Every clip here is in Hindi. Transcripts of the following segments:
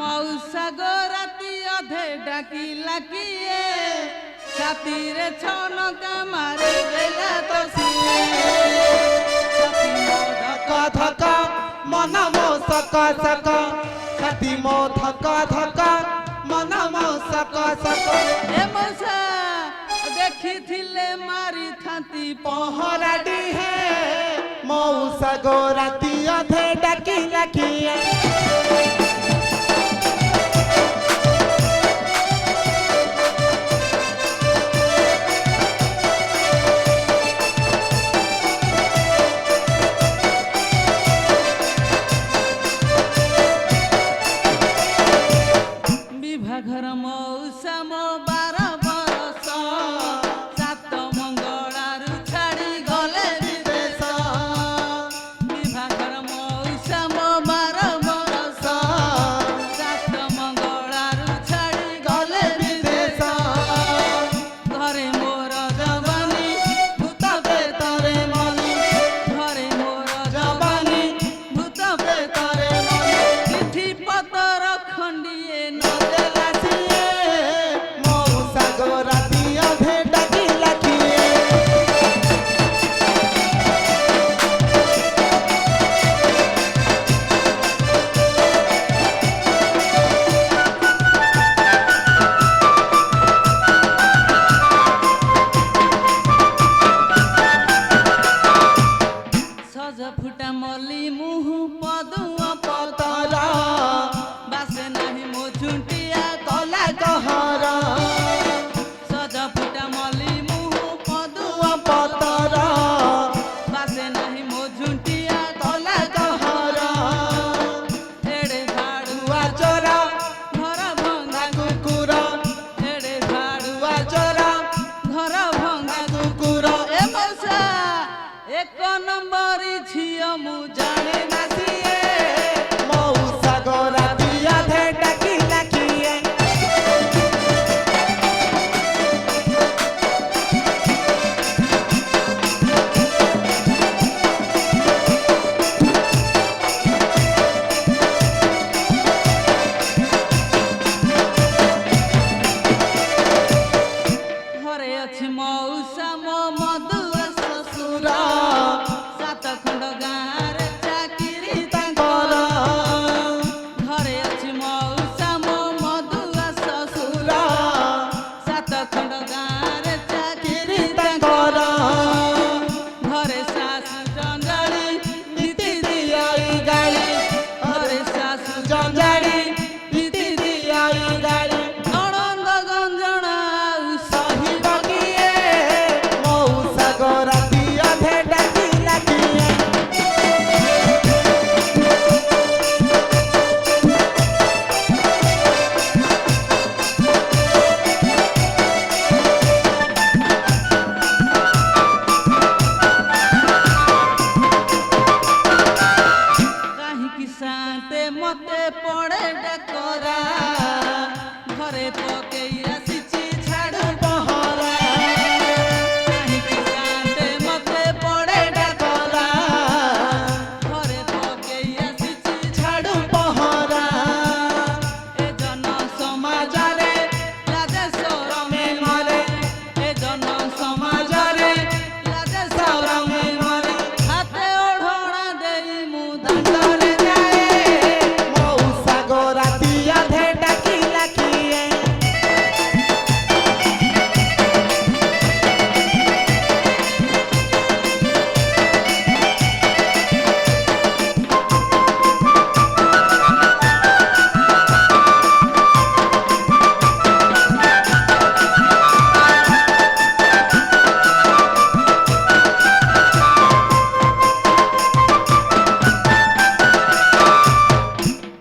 मौसा गो राती अधे डाकिला किए छाती रे छनका मारे देला तो सिए धक्का धक्का मन मो सका सका छाती मो धक्का धक्का मन मो सका सका ए मौसा देखी थिले मारी थाती पहरा दी है मौसा गो राती अधे डाकिला किए घर मौसा मो 12 बरस सात मंगलारू छाड़ी गले विदेश विभागर मौसा मो 12 बरस सात मंगलारू छाड़ी गले विदेश घरे मोर जवानी भूत बेतरे मनी घरे मोर जवानी भूत बेतरे मनी चिठी पतर खंडिए न फुटा मली मुह पदुआ पतरा बासे नहीं मो झुंटिया कला कहरा सजा फुटा मली मुह पदुआ पतरा बासे नहीं मो झुंटिया कला कहरा एड़े झाड़ुआ चोरा घर भंगा कुकुरा एड़े झाड़ुआ चोरा घर भंगा कुकुरा ए मौसा एक नंबर झिया मु जाने ना सिए मौसा गो राती अधे डाकिला किए घरे अछि मौसा मो मधुआ ससुरा सात खंड गाँव चाकरी तांकर घरे अछि मौसा मो मधुआ ससुरा सात खंड गाँव चाकरी तांकर घरे सासु जंजाली नीति दियाई गाली घरे सासु जंजाली नीति दियाई गाली नणंद गंजना सही बगिए मौसा गो राती अधे डाकिला किए काहे कि शांते मते पड़े डकरा घरे पकेई आसीची झाड़ू पहरा काहे कि शांते मते पड़े डकरा घरे पकेई आसीची झाड़ू पहरा ए जन समाज रे लाजे शरमे मरे ए जन समाज रे लाजे शरमे मरे हाथे ओढ़ना देई मु दांडरे जाए मौसा गो राती अधे डाकिला किए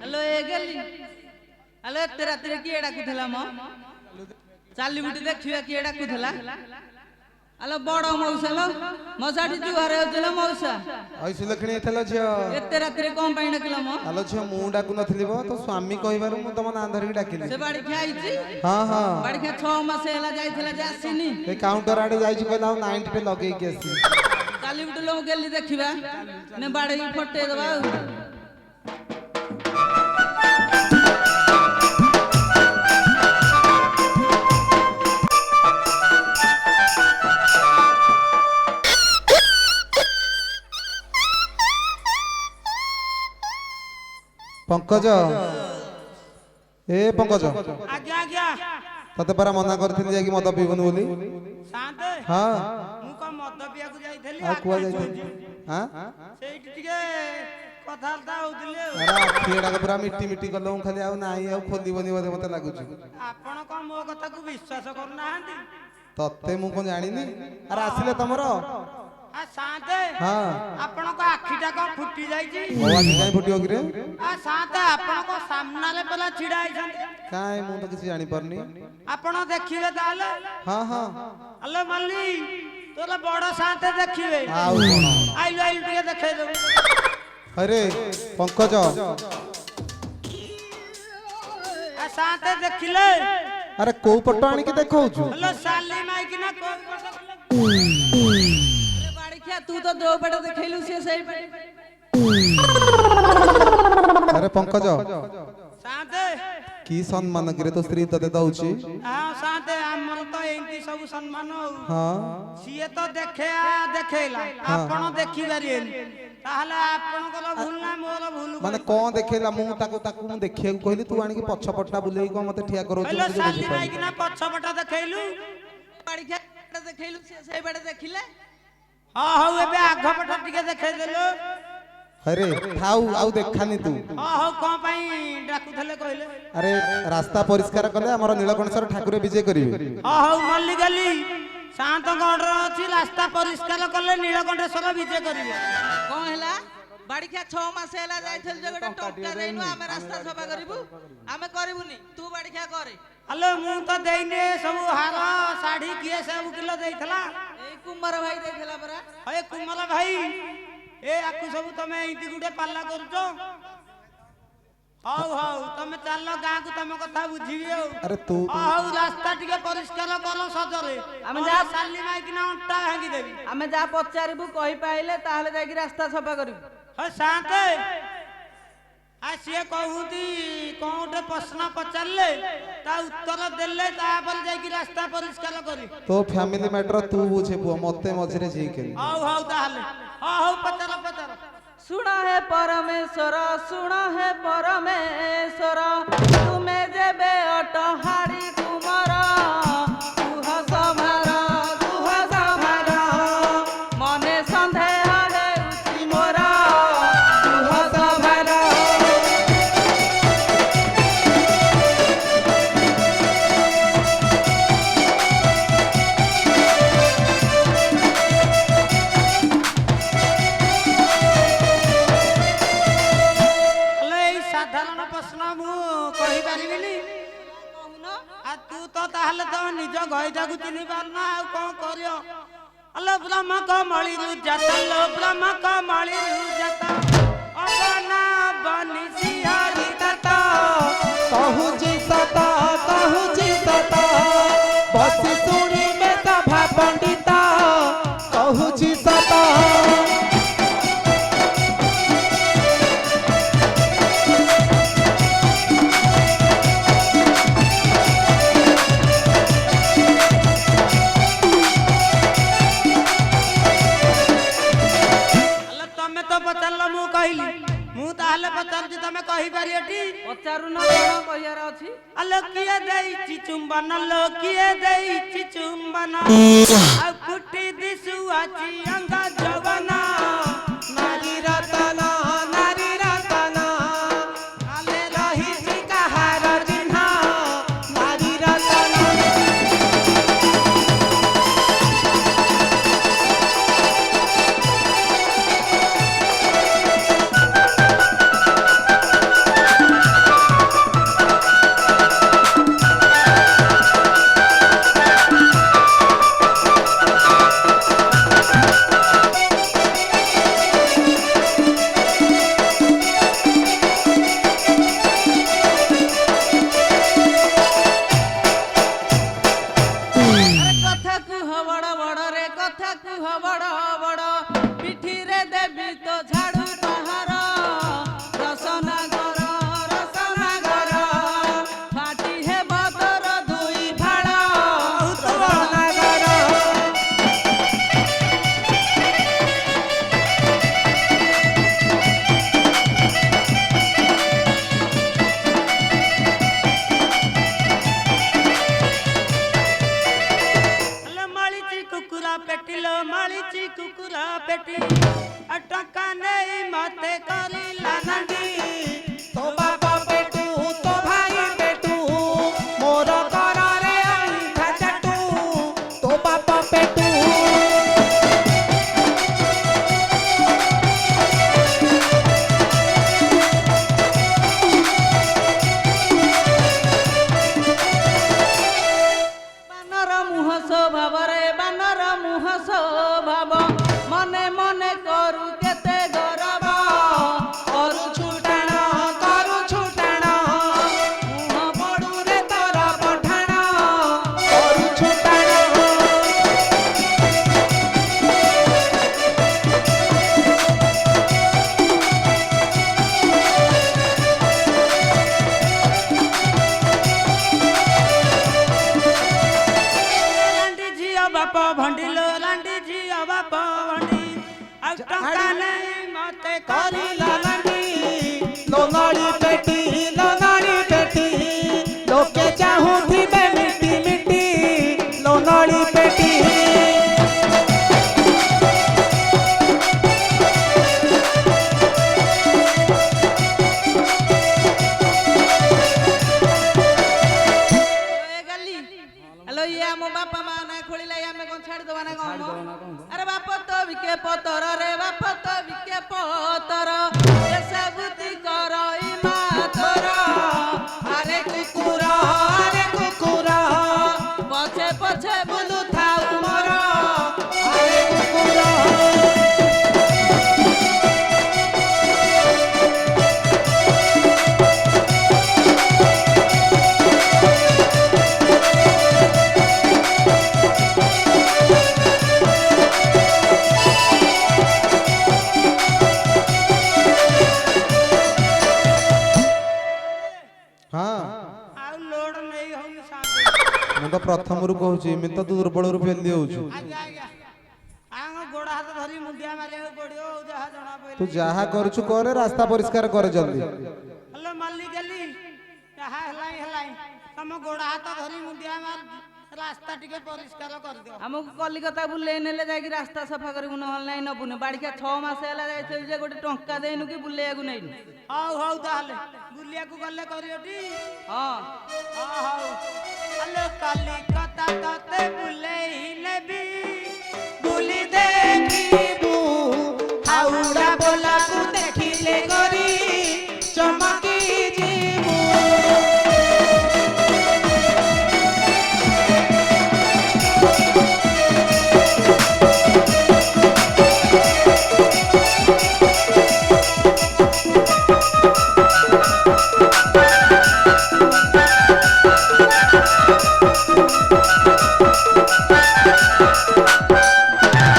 हेलो ए गेली हेलो एते रातिरे किए डाकुथला म चाली बुटी देखिया किए डाकुथला हेलो बड़ मौसा लो मौसाटी जुहारे होतला मौसा ऐसे लखणी एथला झियो एते रातिरे कोन पाई डाकिला म आलो झियो मु डाकु नथली बो तो स्वामी कहिबारु मु तम ना धरिक डाकिली से बाड़ी खाइची हां हां बाड़ी खा 6 मास हेला जाइथिला जे आसीनी ए काउंटर आडे जाइछि कहला 90 पे लगेई के आसी चाली बुटी लो गेली देखिबा ने बाड़ी फटे दबा पंकज ए पंकज आज्ञा आज्ञा तते परा मना करथिनि जाकी मद पीबनु बोली शांत हां मु को मद पिया को जाइथली आ कुआ जाई हां सेठ टिके कथालता होतिले अरे आखिड़ा के पूरा मिट्टी मिट्टी करलो खाली आउ नाही आउ खोलिबनी बोले मते लागुची आपण को मो कथा को विश्वास करनाहांती तते मु कोन जानिनी अरे आसिले तमरो आ शांत हां आपण को आखिटा को फुटी जाई छी ओ आज काई फुटियो कि रे आ शांत आपण को सामना ले पला छिड़ा आइछन काई मु तो किसी जानि परनी आपण देखिबे ताले हां हां हेलो मल्ली तोला बड़ शांत देखिबे आउ कोन आइलो आइलो टिके देखै दो अरे पंकज आ शांत देखिले अरे को पट्टो आनी के देखौछु हेलो साली माई कि ना को अरे बाड़िया तू तो दो पट देखैलु से सही पट अरे पंकज शांत की सम्मान करे तो स्त्री तते दउची हां शांत हमर तो एंती सब सम्मान हो हां सिए तो देखे आ देखेला आपण देखि बारिएनी ताहले आपण को भूल ना मोर भूल माने कोन देखेला मु ताको ताको मु देखिया को कहली तू आनी के पछ पट्टा बुलेई को मते ठिया करो हेलो साली माई कि ना पछपटा देखैलु बाड़िया देखैलु से सही पट देखिले हां हां एबे आघ पटा टिके देखै देलो अरे थाउ आउ देखानी तू हां हां को पई डाकुथले कहले अरे रास्ता परिष्कार कले हमर नीलकंठेश्वर ठाकुर विजय करिवे हां हां मल्ली गली शांत गढ़ अछि रास्ता परिष्कार कले नीलकंठेश्वर विजय करिवे कौन हैला बाड़िया 6 मास हैला जाइथल जे गोटा टोका देइनु आमे रास्ता सफा करिबु आमे करिबुनी तू बाड़िया करे हेलो मु तो देइने सब हार साड़ी किए सब किलो देइथला ए कुमार भाई देखला परा अरे कुमल भाई ए आकु सब तमे इति गुडे पाल्ला करछो हाउ हाउ तमे चाललो गां को तमे कथा बुझिबे हो अरे तू हाउ रास्ता टिके परिष्कार करो सजरे आमे जा साली माई कि ना अंटा भांगी देबी आमे जा पचारिबु कहि पाइले ताहले जाकी रास्ता सफा करिबु हे शांत आ सिए कहूती कोटे प्रश्न पचारले ता उत्तर देले तापर जाकी रास्ता परिष्कार करी तो फैमिली मैटर तू बुझे पुआ मते मझरे जी के हाउ हाउ ताहले हाउ पचार पचार सुना है परमेश्वर तुम्हें जेबे अटहारी कुमार दुह सभार मने संदेह है उसी मोरा दुह सभार साधारण प्रश्न मु कहि परिबिनी आ तू तो ताहले तो निज गईटा को चिनी पारना आ कोन करियो अल्लाह ब्रह्म कमली रु जाता लो ब्रह्म कमली रु जाता अपना बनी सिहारी तता कहू जी सता बस सुनी में सभा पंडिता कहू जी सता तमे तो पचारलो मु कहली मु ताहले पचारजी तमे कहि पारियटी पचारु न कोन कहियार अछि अलो किए देइछि चुंबन लो किए देइछि चुंबन आ फुटी दिसु आछि अंग जवना नारी रतना आले रही जी कहार चिन्हा नारी रतना ଭଣ୍ଡି ଲୋ ଲାଣ୍ଡି ଝିଅ ବାପ ଭଣ୍ଡି ଆଉ ଟଙ୍କା ନେଇ ମତେ କରିଲା ଲାଣ୍ଡି ଲୋନାଳି ପେଟି ଲୋକେ ଚାହୁଁଥିବେ ମିଟି ମିଟି ଲୋନାଳି ପେଟି हेलो ये मो बापा मां ना खोलिला हमें कोन छाड़ दवा ना कोन अरे बाप तो विके पतर रे बाप तो विके पतर ए सबुती करई मा तोर अरे कुकुरा पछे पछे बुलु थाउ मोर अरे कुकुरा ଆଉ ଲୋଡ ନେଇ ହଉନି ସାଙ୍ଗେ ମୁଁ ତ ପ୍ରଥମରୁ କହୁଛି ଏମିତି ତ ଦୁର୍ବଳରୁ ଫେଲି ଦେଉଛୁ ଆଜ୍ଞା ଆମ ଗୋଡ଼ ହାତ ଧରି ମୁଣ୍ଡିଆ ମାରିବାକୁ ପଡ଼ିବ ଆଉ ଯାହା ଜଣା ତୁ ପଇଲା ଯାହା କରୁଛୁ କରେ ରାସ୍ତା ପରିଷ୍କାର କରେ ଜଲ୍ଦି ହ୍ୟାଲୋ ମାଲିକାଲି ଯାହା ହେଲାଇଁ ତମ ଗୋଡ଼ ହାତ ଧରି ମୁଣ୍ଡିଆ ମାର ରାସ୍ତା ଟିକେ ପରିଷ୍କାର କରିଦିଅ ଆମକୁ କଲିକତା ବୁଲେଇ ନେଲେ ଯାଇକି ରାସ୍ତା ସଫା କରିବୁ ନହେଲେ ନାହିଁ ନବୁନି ବାଡ଼ିକା 6 ମାସ ହେଲା ଯାଇଥିଲି ଯେ ଗୋଟେ ଟଙ୍କା ଦେଇନୁ କି ବୁଲେଇବାକୁ ନେଇନୁ ହଉ ତାହେଲେ ବୁଲିବାକୁ ଗଲେ କରିବଟି ହଁ ହଉ ହ୍ୟାଲୋ କଲିକତା ତତେ ବୁଲେଇ ନେବି ବୁଲି ଦେଖିବୁ ହାଉଡ଼ା ବୋଲାକୁ ଦେଖିଲେ କରି ଚମକି ଯିବୁ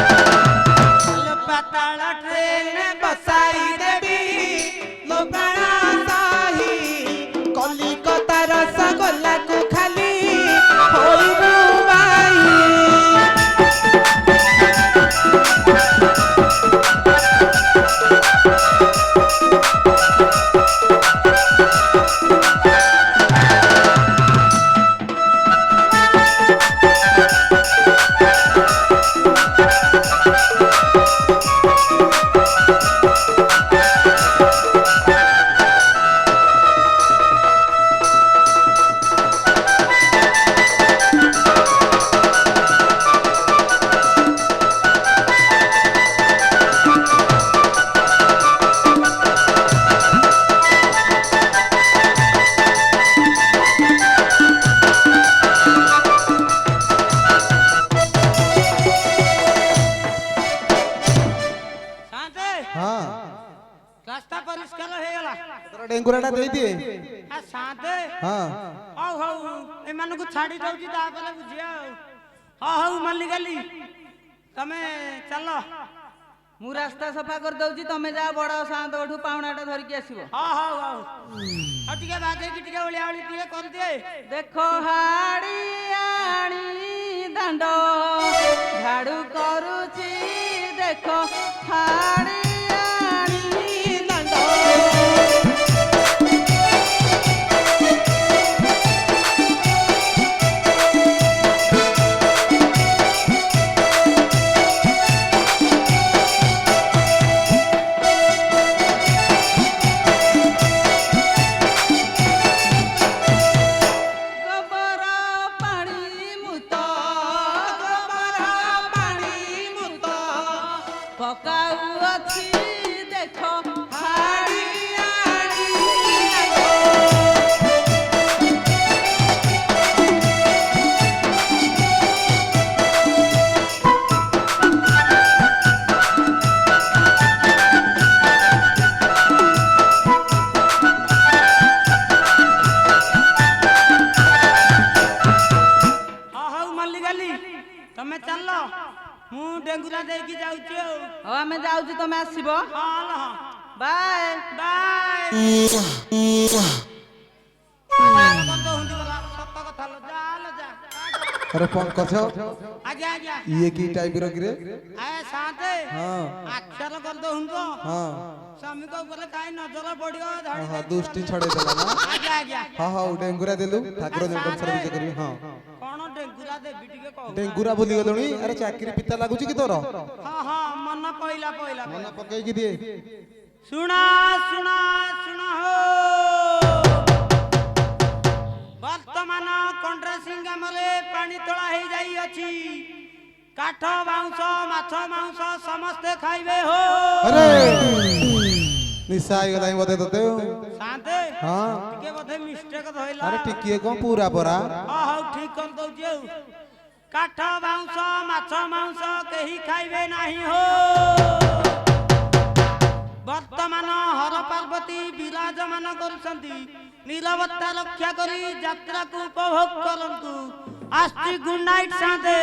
ହ୍ୟାଲୋ ପାତାଳ ଟ୍ରେନ ବସାଇ ଦେବି ଲୋ ପ୍ରାଣ ସାହି କଲିକତା ରସଗୋଲାକୁ ଖାଲି ହୋଇବୁ ବାଇ ଶାନ୍ତେ ହଁ ରାସ୍ତା ପରିଷ୍କାର ହେଇଗଲା ତୋର ଡେଙ୍ଗୁରାଟା ଦେଇଦିଏ ଆ ଶାନ୍ତେ ହଁ ହଉ ଏମାନଙ୍କୁ ଛାଡ଼ି ଦଉଛି ତାପରେ ବୁଝିବା ଆଉ ହଉ ମାଲିକାଲି ତମେ ଚାଲ ମୁଁ ରାସ୍ତା ସଫା କରିଦଉଛି ତମେ ଯାଅ ବଡ଼ ସାନ୍ତଠୁ ପାଉଣାଟା ଧରିକି ଆସିବ ହଉ ଆଉ ଟିକେ ବାଗେଇକି ଟିକେ ଓଳିଆ ଓଳି ଟିକେ କରିଦିଏ ଦେଖ ହାଡ଼ିଆଣି ଦାଣ୍ଡ ଝାଡୁ କରୁଛି ଦେଖ ହାଡ଼ିଆଣି ଦାଣ୍ଡ ଗୋବର ପାଣି ମୁତ ପକାଉଅଛି ଦେଖ ହାଡ଼ିଆଣି ହଉ ମାଲିକାଲି ତମେ ଚାଲ ମୁଁ ଡେଙ୍ଗୁରା ଦେଇକି ଯାଉଛି ଆଉ ହଉ ଆମେ ଯାଉଛୁ ତମେ ଆସିବ ହଁ ବାଏ ବାଏ ସତ କଥା ଯା अरे पंकज आज्ञा आज्ञा ये की टाइप रो गिरे आए साथे हां अक्षर कर दो हुनको हां स्वामी को ऊपर काई नजर पड़ियो धड़ी हां दुष्टि छड़े देला ना आज्ञा आज्ञा हां हां डेंगुरा देलु ठाकुर देंगल सर्विस करी हां कोन डेंगुरा देबी टिके कहो डेंगुरा बोली गलुनी अरे चाकरी पिता लागुची कि तोर हां हां मन पहिला मन पकई कि दिए सुना सुना सुना हो वर्तमान कंड्रे सिंगामरे पानी तोला हे जाई अछि काठ बाउंस माछ मांस समस्त खाइबे हो अरे निशा आई गलाई बते तते शांते हां टिके बथे मिस्टेक धइला अरे टिकिए को पूरा परा हां हां ठीक कर दउ जेउ काठ बाउंस माछ मांस केही खाइबे नाही हो वर्तमान हर पार्वती विराजमान करुछंती नीरवता रक्षा करी यात्रा को उपभोग करंतु आस्ति गुड नाइट साथे